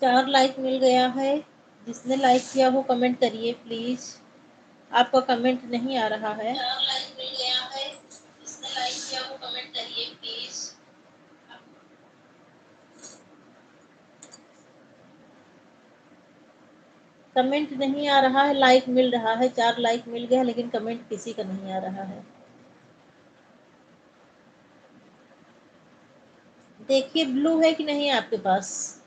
4 like मिल गया है। जिसने लाइक किया वो कमेंट करिए प्लीज। आपका कमेंट नहीं आ रहा है। 4 लाइक मिल गया है। जिसने लाइक किया वो कमेंट करिए प्लीज। कमेंट नहीं आ रहा है, लाइक मिल रहा है। 4 लाइक मिल गया लेकिन कमेंट किसी का नहीं आ रहा है। देखिए ब्लू है कि नहीं आपके पास।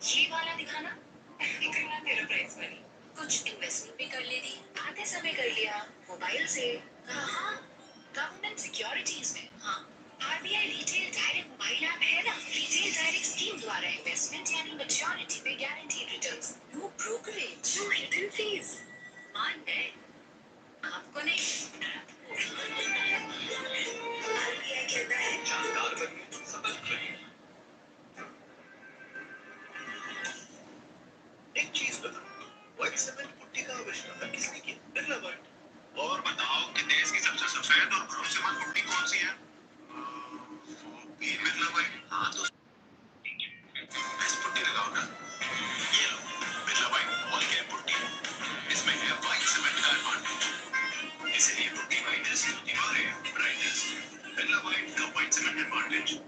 ये वाला दिखाना। इतना तेरा प्राइस मनी। कुछ इन्वेस्टमेंट भी कर लेती, आते समय कर लिया मोबाइल से। हाँ, गवर्नमेंट सिक्योरिटीज में। हाँ, RBI retail direct mobile app है ना। रिटेल डायरेक्ट स्कीम द्वारा इन्वेस्टमेंट यानी मैच्योरिटी पे guaranteed returns. No brokerage, no hidden fees. मान गए? आपको नहीं। आरबीआई कहता है जानकार बनिए, सतर्क रहिए। एक चीज बता, व्हाइट सीमेंट पुट्टी का आविष्कार किसने किया? बिरला व्हाइट। और बताओ कि देश की सबसे सफेद और भरोसेमंद पुट्टी कौन सी है? ये बिरला व्हाइट। हाँ तो इस पुट्टी लगाओ ना। ये लो, Birla white wall care putty. इसमें है व्हाइट सीमेंट का एडवांटेज, इसलिए पुट्टी व्हाइट जैसी होती है, ब्राइटनेस। बिरला व्हाइट का white cement advantage.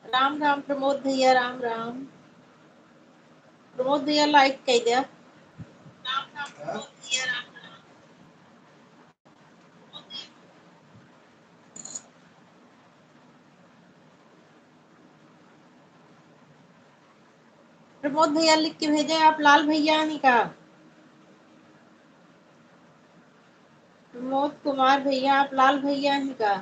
Ram Ram Pramod भैया, राम राम। प्रमोद भैया लाइक कह दिया। राम राम प्रमोद भैया, राम राम। प्रमोद भैया लिख के भेजे आप लाल भैया नहीं का। प्रमोद कुमार भैया आप लाल भैया ही का।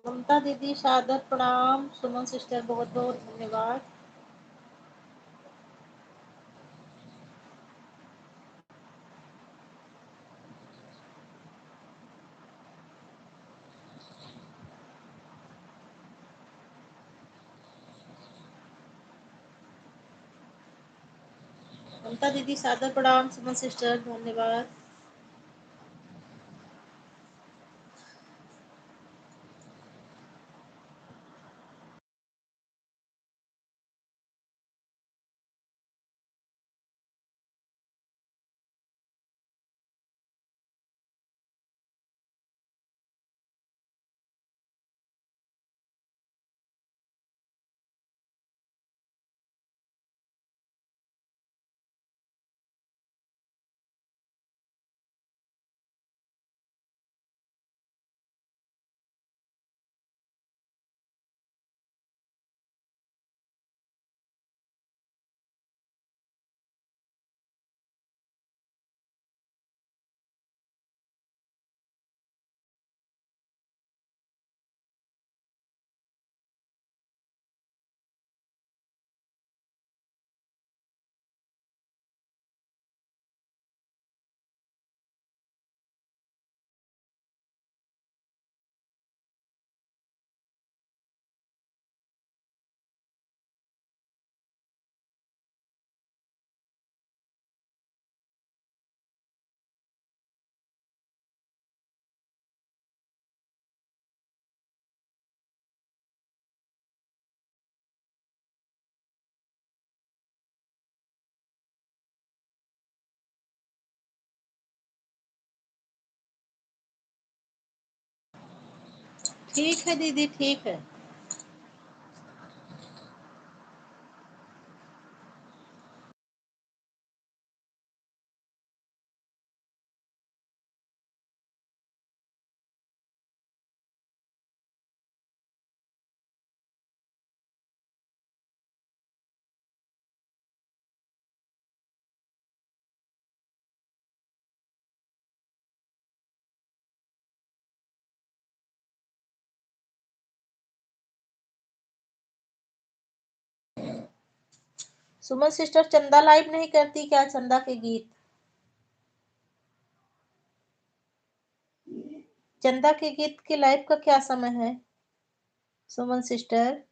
ममता दीदी सादर प्रणाम। सुमन सिस्टर बहुत बहुत धन्यवाद। ममता दीदी सादर प्रणाम। सुमन सिस्टर धन्यवाद। ठीक है दीदी, ठीक है। सुमन सिस्टर चंदा लाइव नहीं करती क्या? चंदा के गीत, चंदा के गीत के लाइव का क्या समय है सुमन सिस्टर?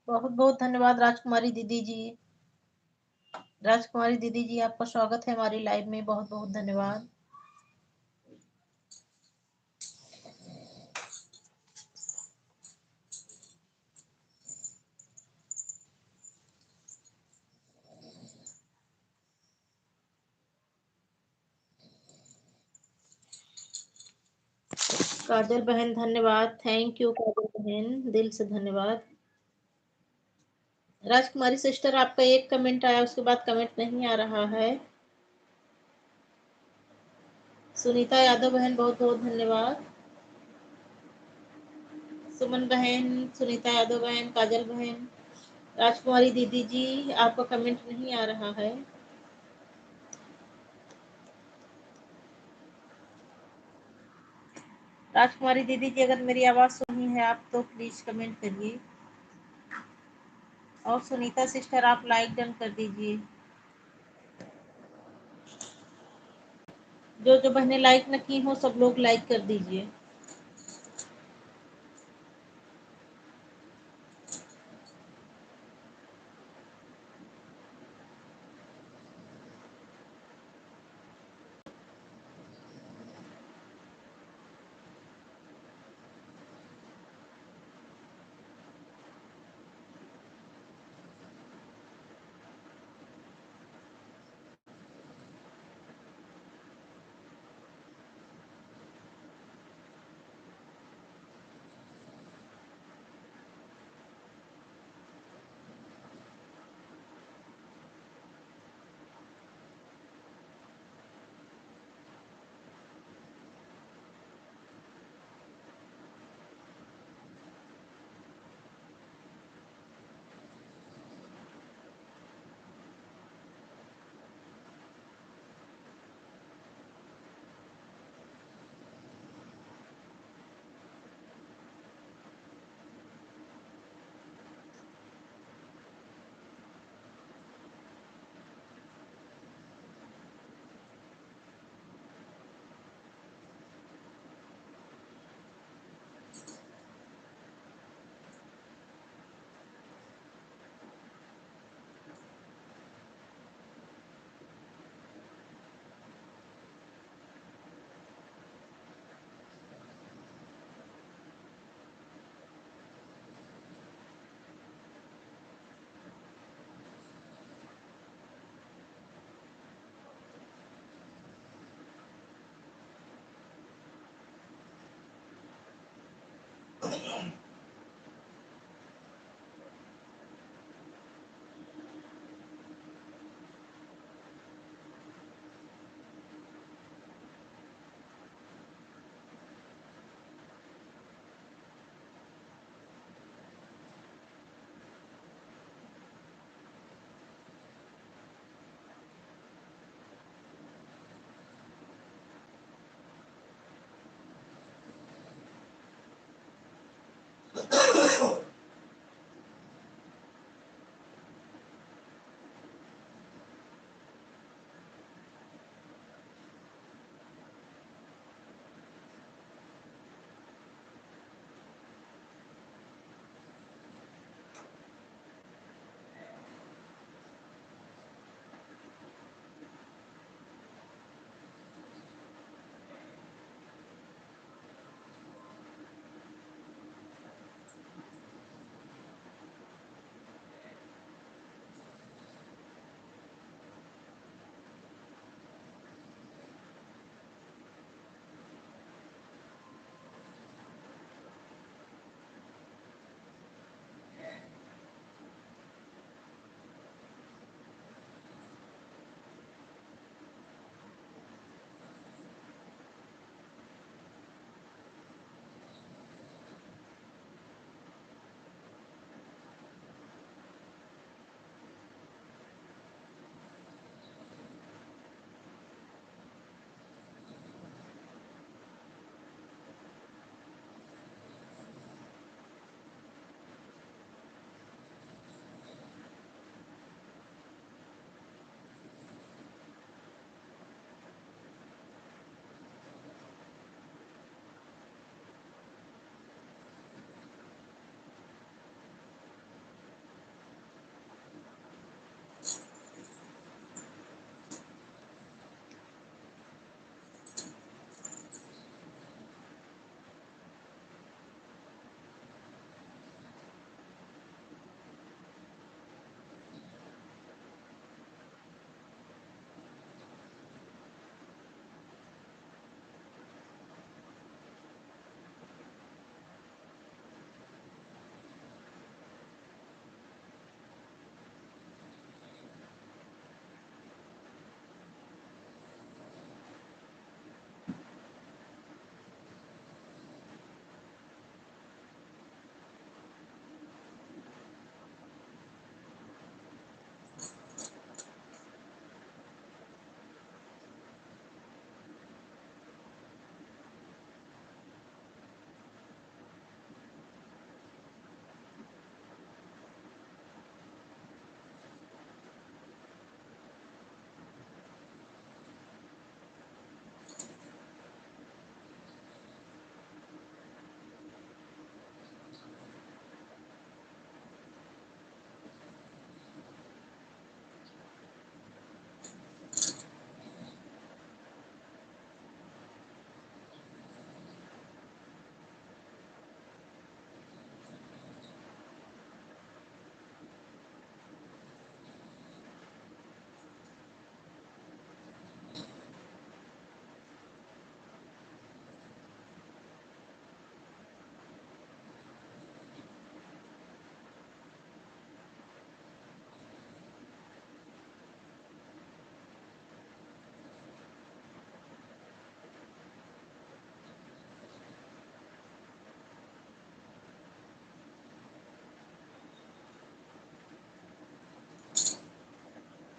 बहुत बहुत धन्यवाद राजकुमारी दीदी जी। राजकुमारी दीदी जी, आपका स्वागत है हमारी लाइव में, बहुत बहुत धन्यवाद। काजल बहन धन्यवाद, थैंक यू काजल बहन, दिल से धन्यवाद। राजकुमारी सिस्टर, आपका एक कमेंट आया, उसके बाद कमेंट नहीं आ रहा है। सुनीता यादव बहन बहुत बहुत धन्यवाद। सुमन बहन, सुनीता यादव बहन, काजल बहन, राजकुमारी दीदी जी, आपका कमेंट नहीं आ रहा है। राजकुमारी दीदी जी, अगर मेरी आवाज सुनी है आप तो प्लीज कमेंट करिए। और सुनीता सिस्टर, आप लाइक डन कर दीजिए। जो जो बहनें लाइक न की हो सब लोग लाइक कर दीजिए।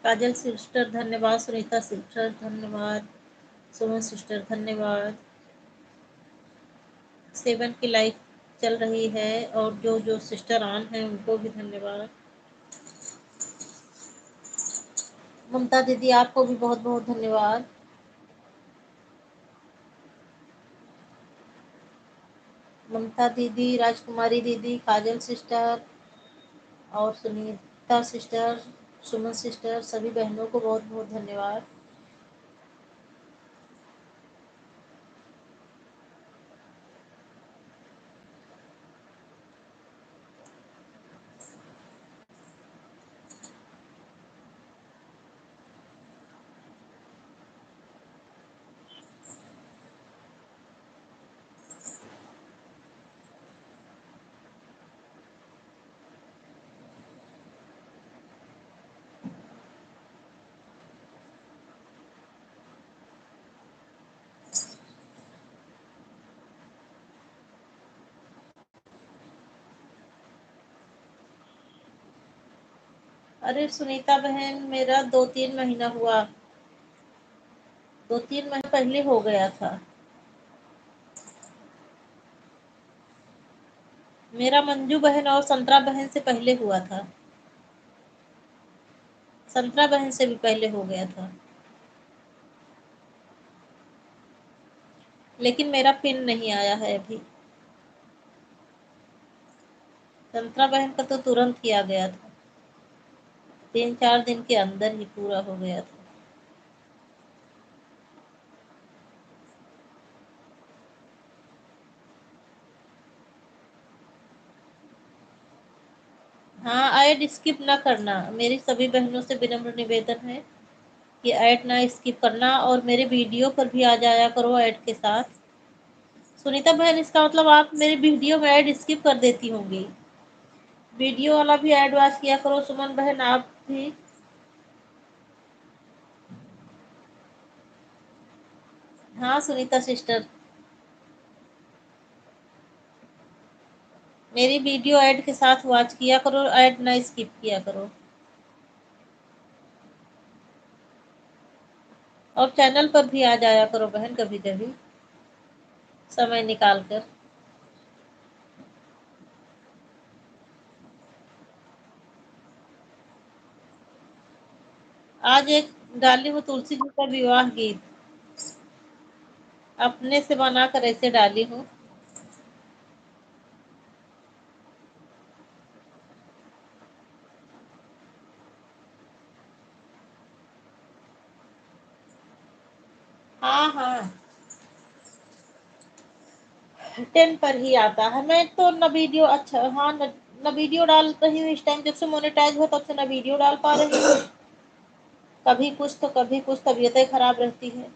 काजल सिस्टर धन्यवाद, सुनीता सिस्टर धन्यवाद, सुमन सिस्टर धन्यवाद। 7 की लाइफ चल रही है और जो जो सिस्टर ऑन है उनको भी धन्यवाद। ममता दीदी आपको भी बहुत बहुत धन्यवाद। ममता दीदी, राजकुमारी दीदी, काजल सिस्टर और सुनीता सिस्टर, सुमन सिस्टर, सभी बहनों को बहुत बहुत धन्यवाद। अरे सुनीता बहन, मेरा 2-3 महीना हुआ, 2-3 महीने पहले हो गया था। मेरा मंजू बहन और संतरा बहन से पहले हुआ था। संतरा बहन से भी पहले हो गया था, लेकिन मेरा पिन नहीं आया है अभी। संतरा बहन का तो तुरंत ही आ गया था, 3-4 दिन के अंदर ही पूरा हो गया था। हाँ, ऐड स्किप ना करना, मेरी सभी बहनों से विनम्र निवेदन है कि ऐड ना स्किप करना और मेरे वीडियो पर भी आ जाया करो ऐड के साथ। सुनीता बहन, इसका मतलब आप मेरे वीडियो में ऐड स्किप कर देती होंगी। वीडियो वाला भी ऐड वाच किया करो। सुमन बहन आप भी। हाँ सुनीता सिस्टर, मेरी वीडियो ऐड के साथ वॉच किया करो, ऐड ना स्किप किया करो। और चैनल पर भी आ जाया करो बहन, कभी कभी समय निकाल कर। आज एक डाली हूँ तुलसी जी का विवाह गीत, अपने से बनाकर ऐसे डाली हूँ। हाँ हाँ, 10 पर ही आता है। मैं तो न वीडियो, अच्छा हाँ, न वीडियो डाल रही हूँ इस टाइम, जब से मोनेटाइज हो तब से न वीडियो डाल पा रही हूँ। कभी कुछ तो कभी कुछ, तबीयतें खराब रहती है।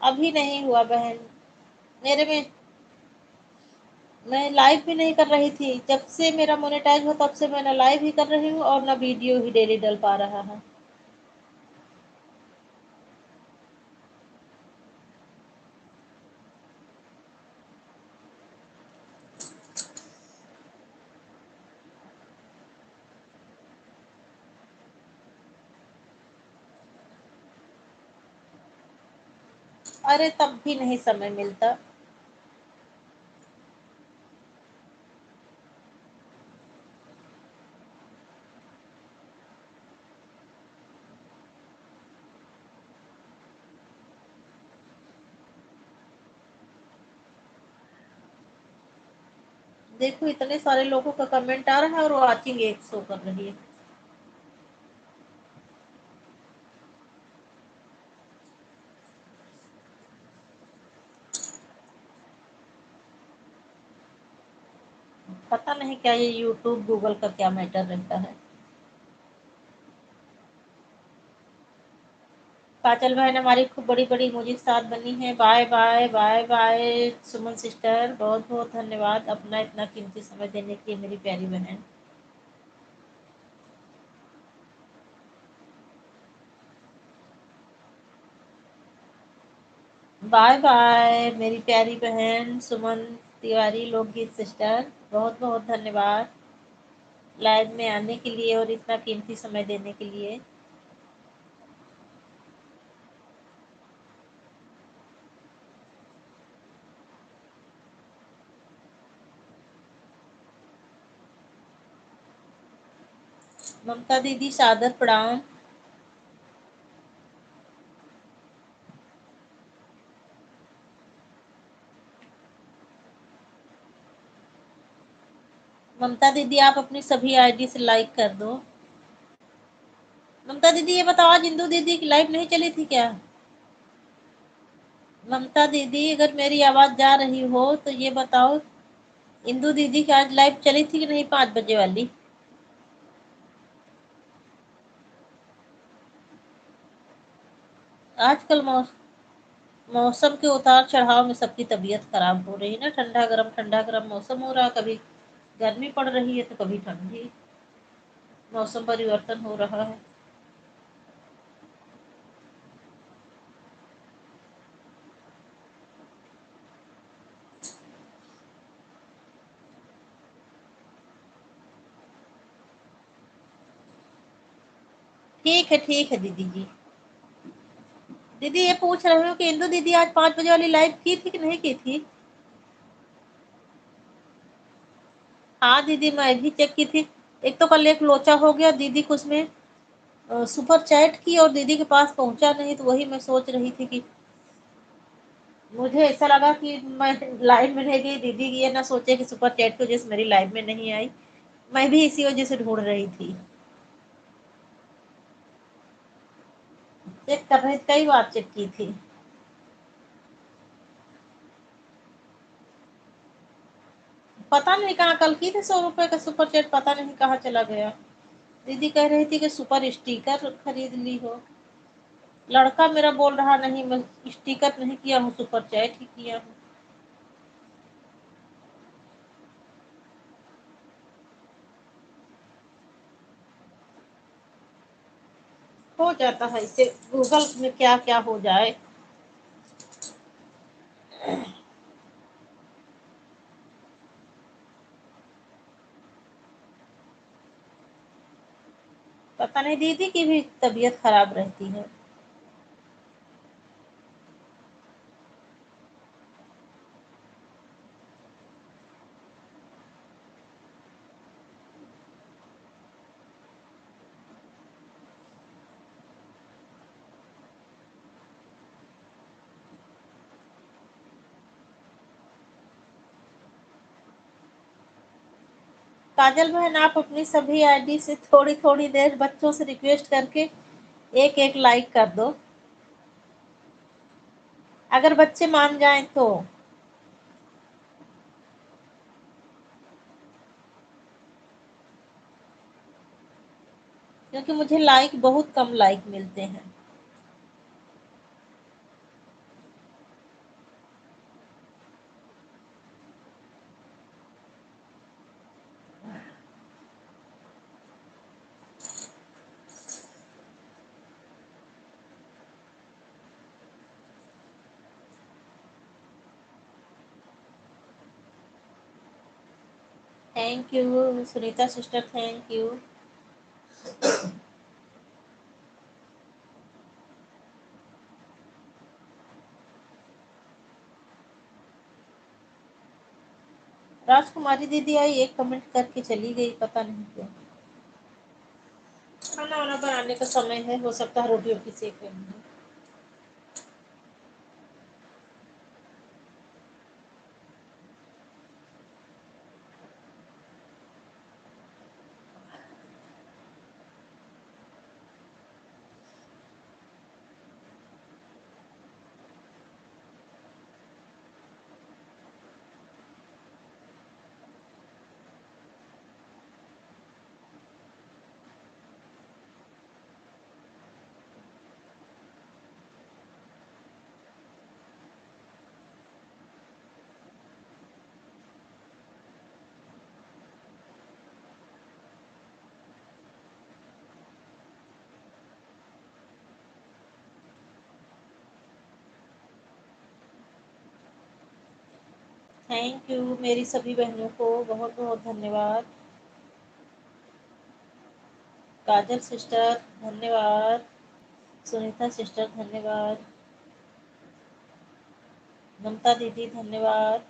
अभी नहीं हुआ बहन, मेरे में मैं लाइव भी नहीं कर रही थी। जब से मेरा मोनेटाइज हो तब से मैं न लाइव ही कर रही हूँ और न वीडियो ही डेली डल पा रहा है। अरे तब भी नहीं समय मिलता। देखो इतने सारे लोगों का कमेंट आ रहा है और वॉचिंग 1 शो कर रही है। पता नहीं क्या ये यूट्यूब गूगल का क्या मैटर रहता है। काजल बहन हमारी खूब बड़ी बड़ी मुझे साथ बनी है। Bye bye bye bye. Suman sister बहुत बहुत धन्यवाद अपना इतना कीमती समय देने के लिए मेरी प्यारी बहन। बाय बाय मेरी प्यारी बहन सुमन तिवारी लोकगीत सिस्टर, बहुत बहुत धन्यवाद। लाइव में आने के लिए और इतना कीमती समय देने के लिए। ममता दीदी सादर प्रणाम। ममता दीदी आप अपनी सभी आईडी से लाइक कर दो। ममता दीदी ये बताओ, आज इंदू दीदी की लाइव नहीं चली थी क्या? ममता दीदी अगर मेरी आवाज जा रही हो तो ये बताओ, इंदू दीदी की आज लाइव चली थी कि नहीं 5 बजे वाली? आजकल मौसम के उतार चढ़ाव में सबकी तबीयत खराब हो रही है ना। ठंडा गरम मौसम हो रहा, कभी गर्मी पड़ रही है तो कभी ठंडी। मौसम परिवर्तन हो रहा है। ठीक है दीदी जी। दीदी ये पूछ रहे हो कि इंदू दीदी आज 5 बजे वाली लाइव की थी कि नहीं की थी? हाँ दीदी मैं भी चेक की थी। एक तो कल एक लोचा हो गया दीदी को, उसमें सुपर चैट की और दीदी के पास पहुंचा नहीं, तो वही मैं सोच रही थी कि मुझे ऐसा लगा कि मैं लाइव में नहीं गई, दीदी ये ना सोचे कि सुपर चैट की वजह से मेरी लाइव में नहीं आई। मैं भी इसी वजह से ढूंढ रही थी। चेक कर रही थी, कई बार चेक की थी। पता नहीं कहाँ कल की थी 100 रुपए का सुपर चैट, पता नहीं कहाँ चला गया। दीदी कह रही थी कि सुपर स्टिकर खरीद ली हो। लड़का मेरा बोल रहा नहीं, मैं स्टिकर नहीं किया हूँ, सुपर चैट ही किया हूँ। हो जाता है इसे, गूगल में क्या क्या हो जाए। पता नहीं, दीदी की भी तबीयत खराब रहती है। काजल बहन आप अपनी सभी आईडी से थोड़ी थोड़ी देर बच्चों से रिक्वेस्ट करके एक एक लाइक कर दो, अगर बच्चे मान जाएं तो। क्योंकि मुझे लाइक बहुत कम लाइक मिलते हैं। Thank you Sunita sister, thank you. राजकुमारी दीदी आई, एक कमेंट करके चली गई, पता नहीं क्यों। खाना वाना बनाने का समय है, हो सकता है रोटी वोटी सेक रही है। थैंक यू मेरी सभी बहनों को बहुत बहुत धन्यवाद। काजल सिस्टर धन्यवाद, सुनीता सिस्टर धन्यवाद, ममता दीदी धन्यवाद।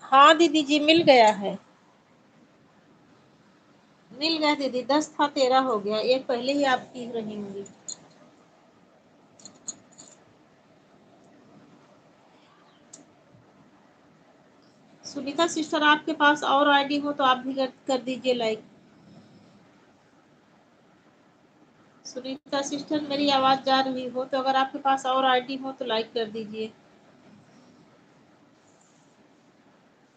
हाँ दीदी जी मिल गया है, मिल गया दीदी, 10 था 13 हो गया, एक पहले ही आपकी रही होंगी। सुनीता सिस्टर, आपके पास और आईडी हो तो आप भी कर दीजिए लाइक। सुनीता सिस्टर, मेरी आवाज जा रही हो तो अगर आपके पास और आईडी हो तो लाइक कर दीजिए।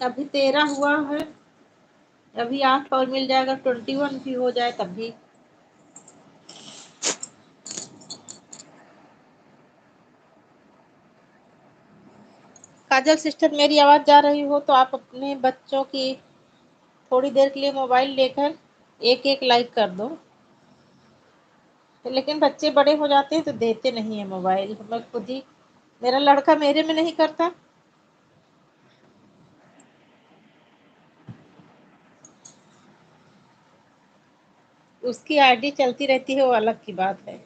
अभी 13 हुआ है, अभी 8 और मिल जाएगा, 21 भी हो जाए तब भी। काजल सिस्टर, मेरी आवाज जा रही हो तो आप अपने बच्चों की थोड़ी देर के लिए मोबाइल लेकर एक एक लाइक कर दो। लेकिन बच्चे बड़े हो जाते हैं तो देते नहीं है मोबाइल। मैं खुद ही, मेरा लड़का मेरे में नहीं करता। उसकी आईडी चलती रहती है, वो अलग की बात है।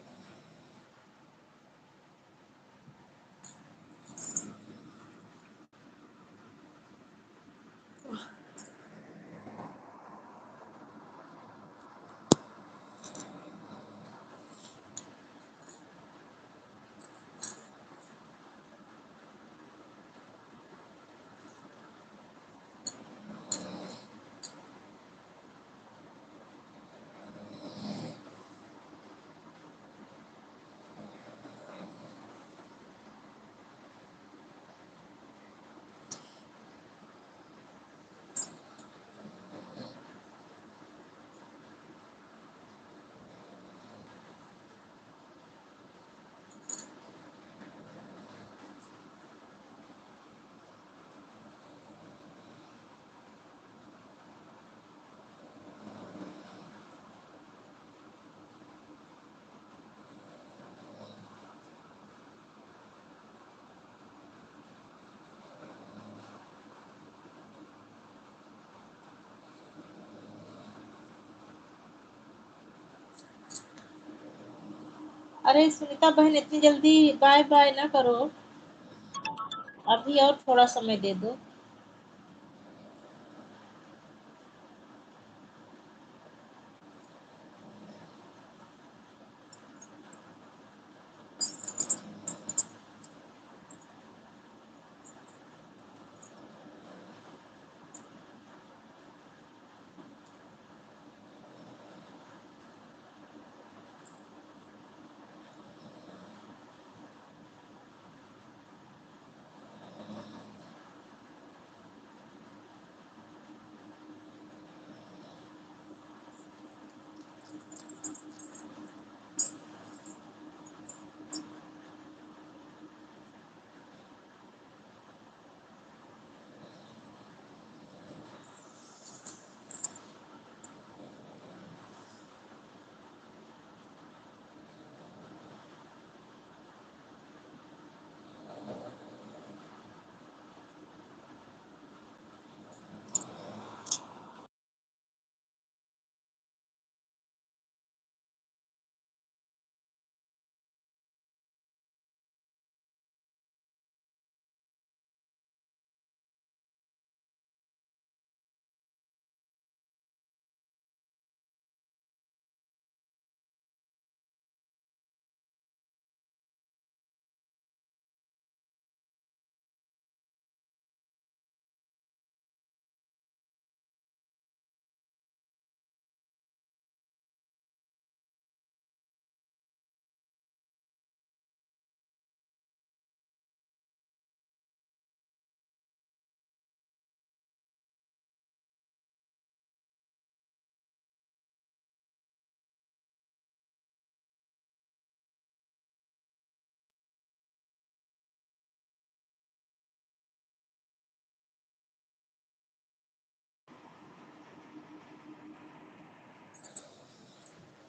अरे सुनीता बहन, इतनी जल्दी बाय बाय ना करो, अभी और थोड़ा समय दे दो।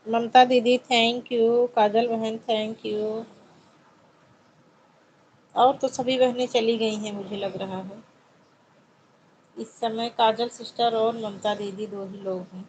ममता दीदी थैंक यू, काजल बहन थैंक यू। और तो सभी बहनें चली गई हैं मुझे लग रहा है। इस समय काजल सिस्टर और ममता दीदी दो ही लोग हैं।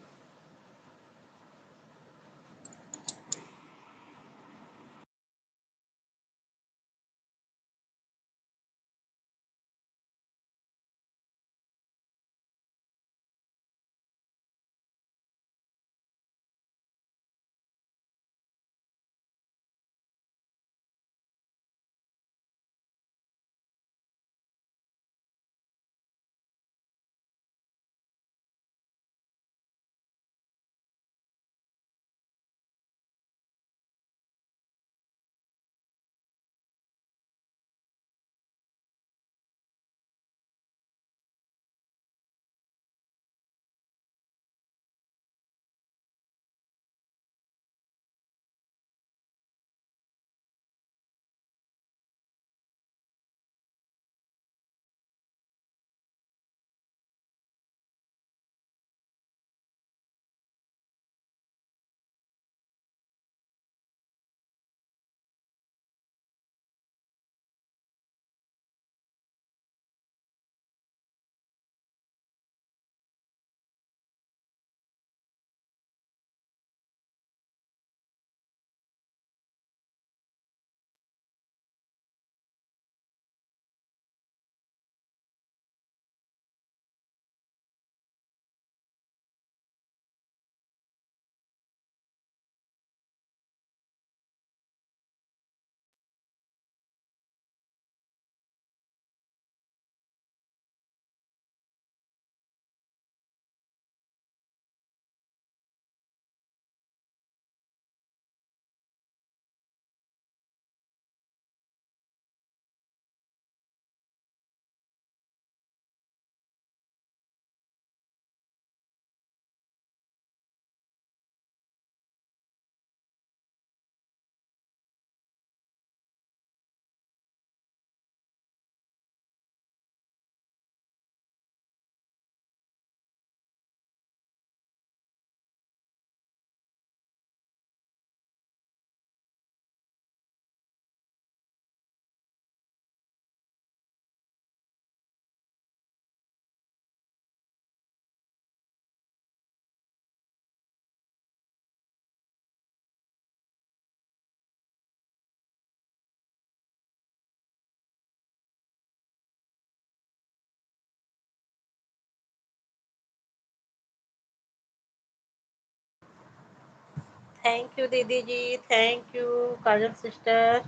थैंक यू दीदी जी, थैंक यू काजल सिस्टर।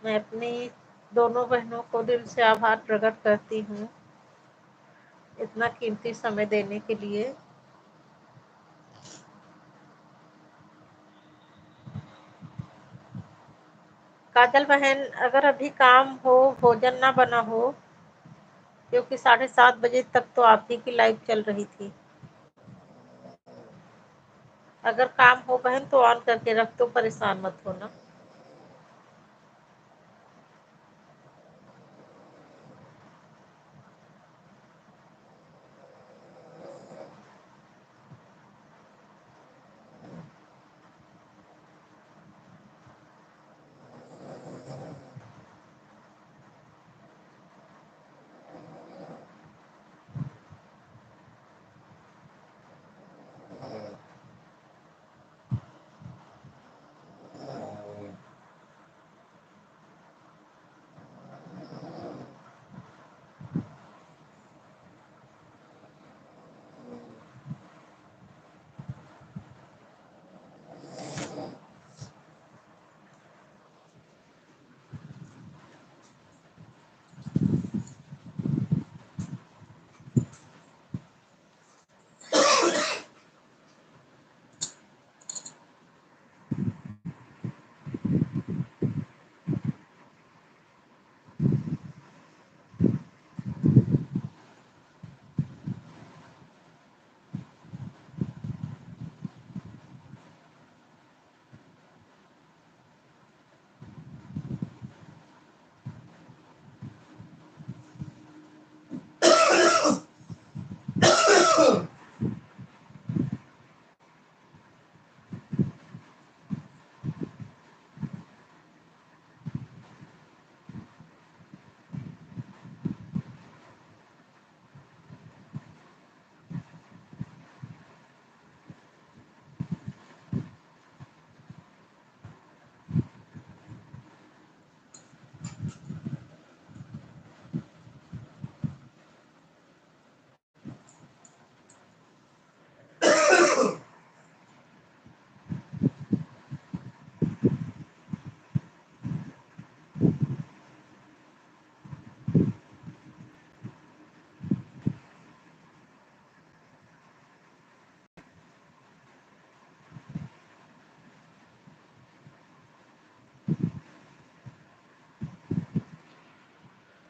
मैं अपनी दोनों बहनों को दिल से आभार प्रकट करती हूँ इतना कीमती समय देने के लिए। काजल बहन, अगर अभी काम हो, भोजन ना बना हो, क्योंकि 7:30 बजे तक तो आप ही की लाइव चल रही थी। अगर काम हो बहन तो ऑन करके रख दो, परेशान मत होना।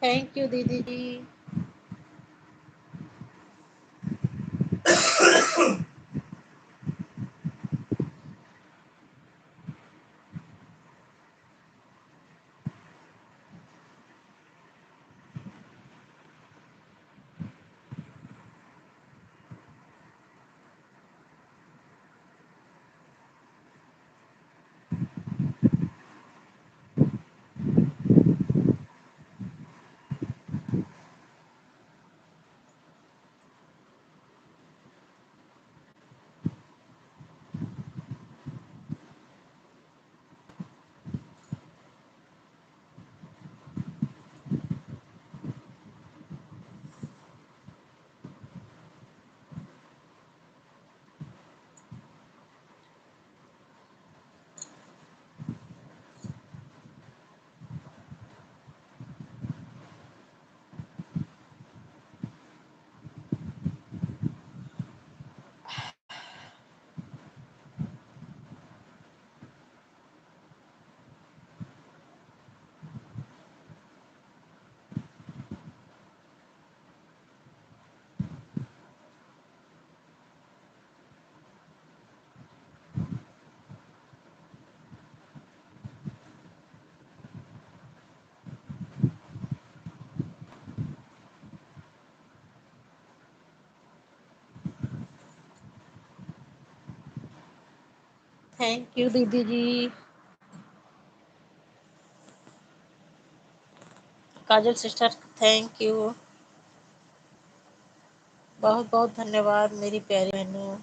थैंक यू दीदी जी। थैंक यू दीदी जी। काजल सिस्टर, थैंक यू। बहुत बहुत धन्यवाद मेरी प्यारी बहनों।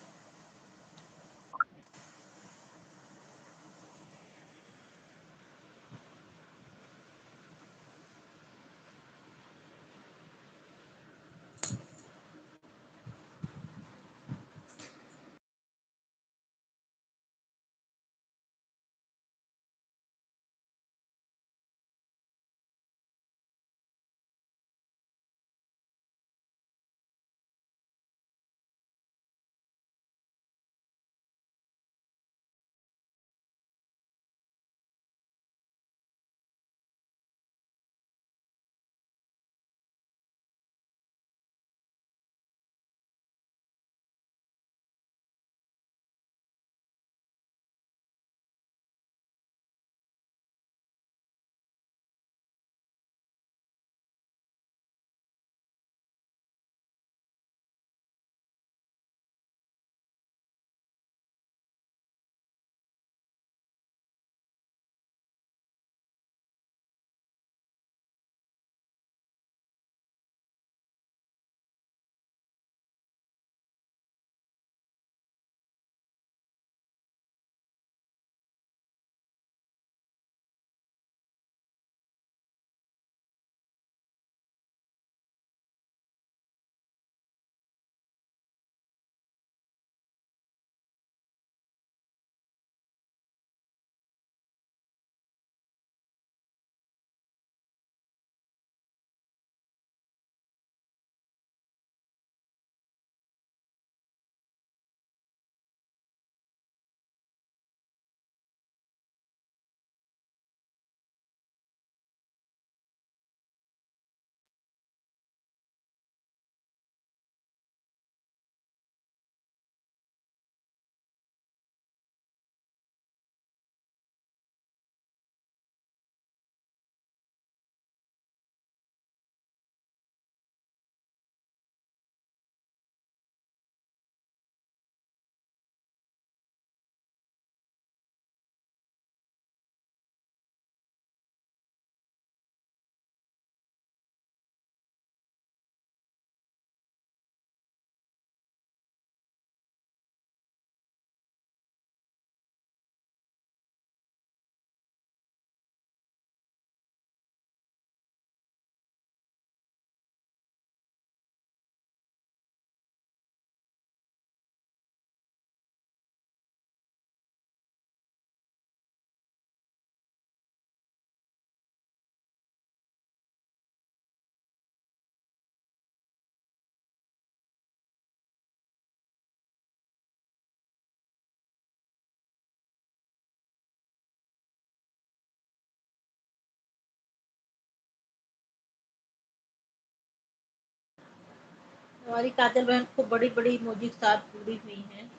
हमारी काजल बहन को बड़ी बड़ी इमोजी के साथ जुड़ी हुई हैं,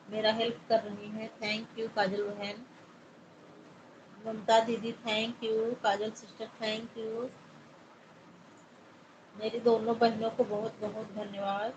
मेरा हेल्प कर रही हैं। थैंक यू काजल बहन। ममता दीदी thank you. Kajal sister thank you. मेरी दोनों बहनों को बहुत बहुत धन्यवाद।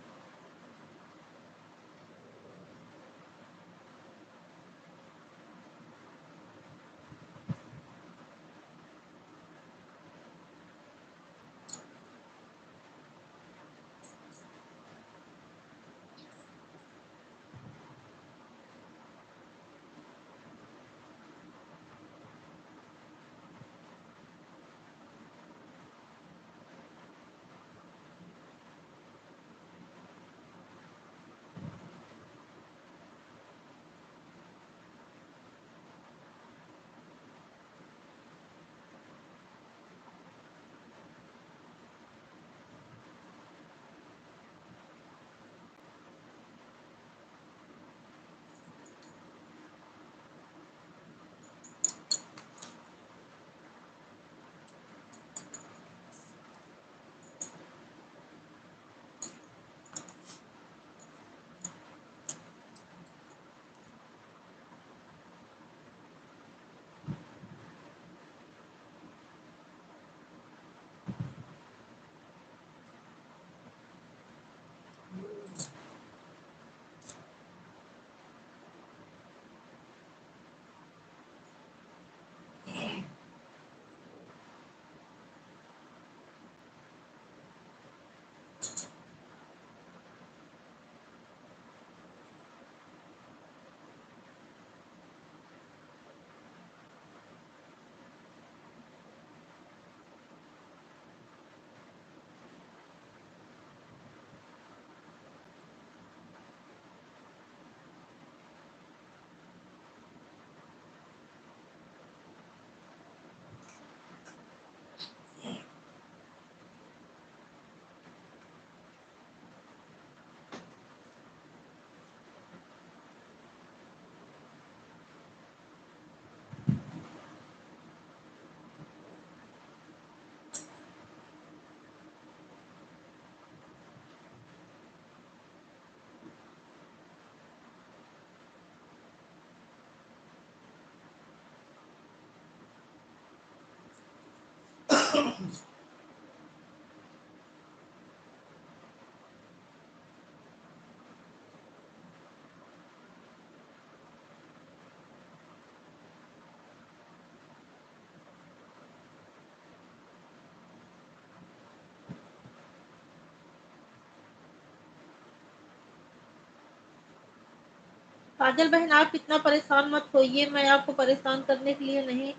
काजल बहन आप इतना परेशान मत होइए, मैं आपको परेशान करने के लिए नहीं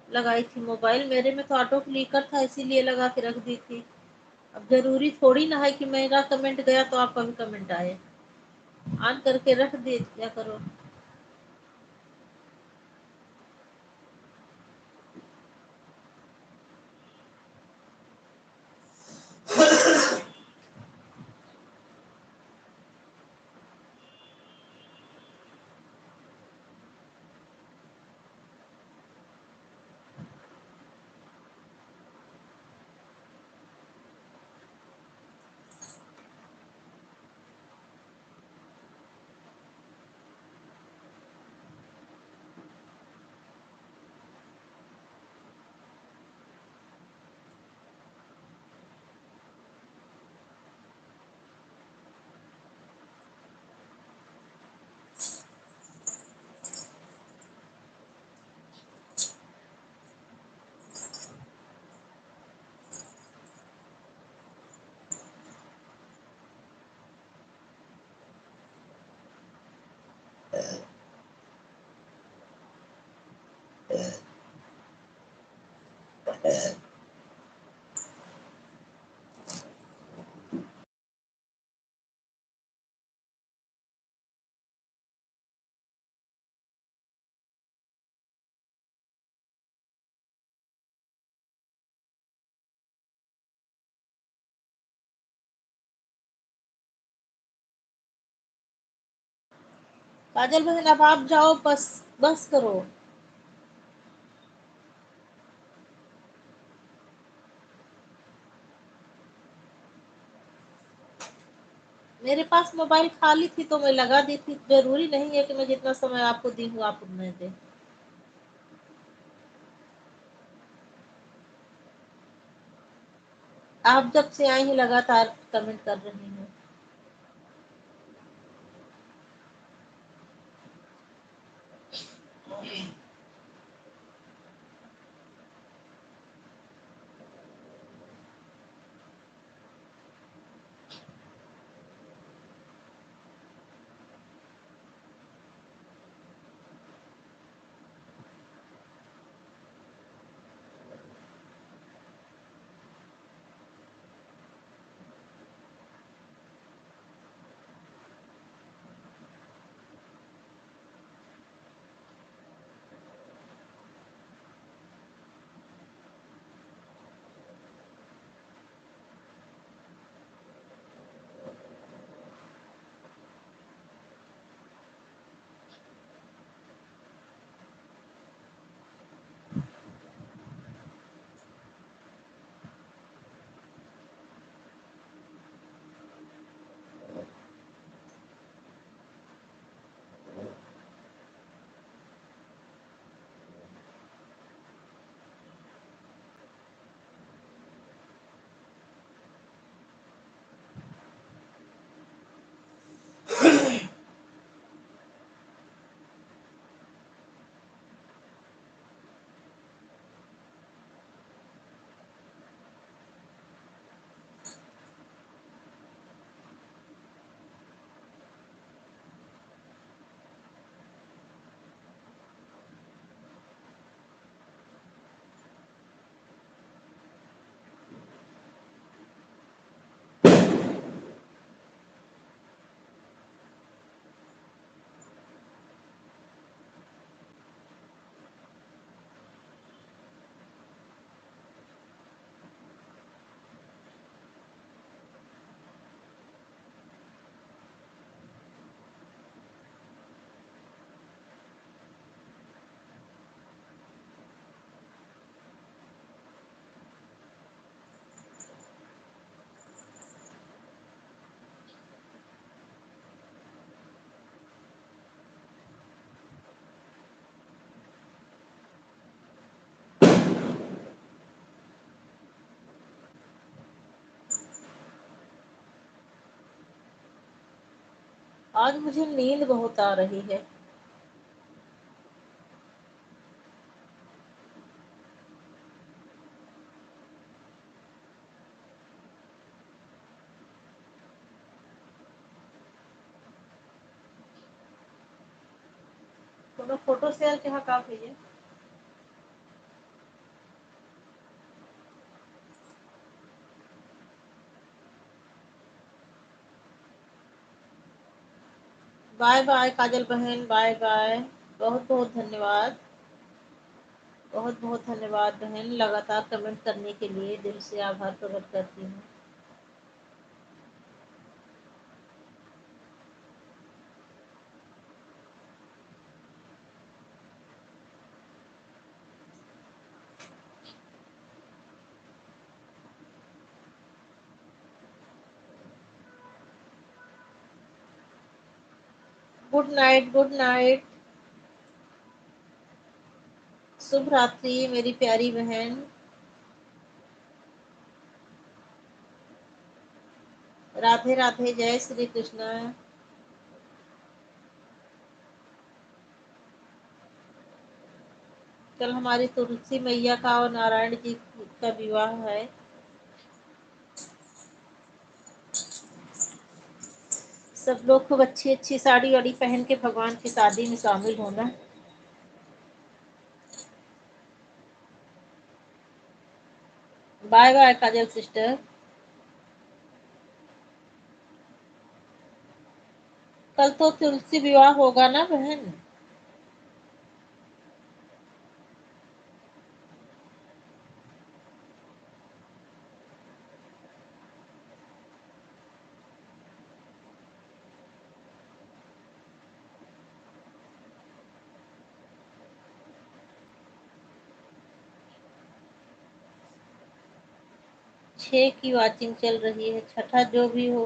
लगाई थी मोबाइल। मेरे में तो ऑटो क्लिकर था, इसीलिए लगा के रख दी थी। अब जरूरी थोड़ी ना है कि मेरा कमेंट गया तो आपका भी कमेंट आए। ऑन करके रख दे क्या करो। काजल बहन अब आप जाओ, बस बस करो। मेरे पास मोबाइल खाली थी तो मैं लगा दी थी, जरूरी नहीं है कि मैं जितना समय आपको दी हूँ आप उतना दें। आप जब से आई हैं लगातार कमेंट कर रही हैं। आज मुझे नींद बहुत आ रही है। थोड़ा फोटो शेयर के हाँ काफी है। बाय बाय काजल बहन, बाय बाय। बहुत बहुत धन्यवाद। बहुत बहुत धन्यवाद बहन, लगातार कमेंट करने के लिए दिल से आभार प्रकट करती हूँ। Good night, good night. शुभ रात्रि मेरी प्यारी बहन। राधे राधे, जय श्री कृष्ण। कल हमारी तुलसी मैया का और नारायण जी का विवाह है। सब लोग खूब अच्छी अच्छी साड़ी वाड़ी पहन के भगवान की शादी में शामिल होना। बाय बाय काजल सिस्टर। कल तो तुलसी विवाह होगा ना बहन? 6 की वॉचिंग चल रही है, छठा जो भी हो।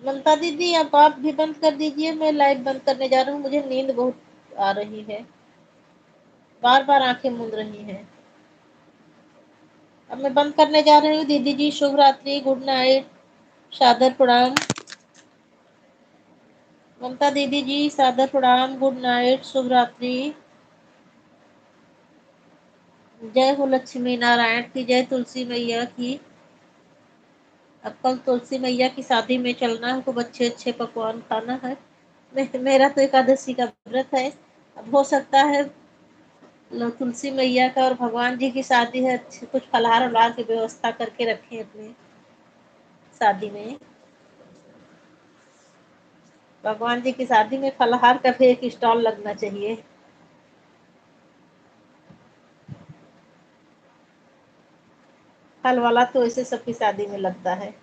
ममता दीदी अब आप भी बंद कर दीजिए, मैं लाइव बंद करने जा रही हूँ, मुझे नींद बहुत आ रही है, बार बार आंखें मूंद रही हैं। अब मैं बंद करने जा रही हूँ। दीदी जी शुभ रात्रि, गुड नाइट, सादर प्रणाम। ममता दीदी जी सादर प्रणाम, गुड नाइट, शुभ रात्रि। जय हो लक्ष्मी नारायण की, जय तुलसी मैया की। अब कल तुलसी मैया की शादी में चलना है, खूब अच्छे अच्छे पकवान खाना है। मेरा तो एकादशी का व्रत है। अब हो सकता है तुलसी मैया का और भगवान जी की शादी है, कुछ फलाहार वलाहार की व्यवस्था करके रखें अपने शादी में। भगवान जी की शादी में फलाहार का भी एक स्टॉल लगना चाहिए। फल वाला तो ऐसे सबकी शादी में लगता है।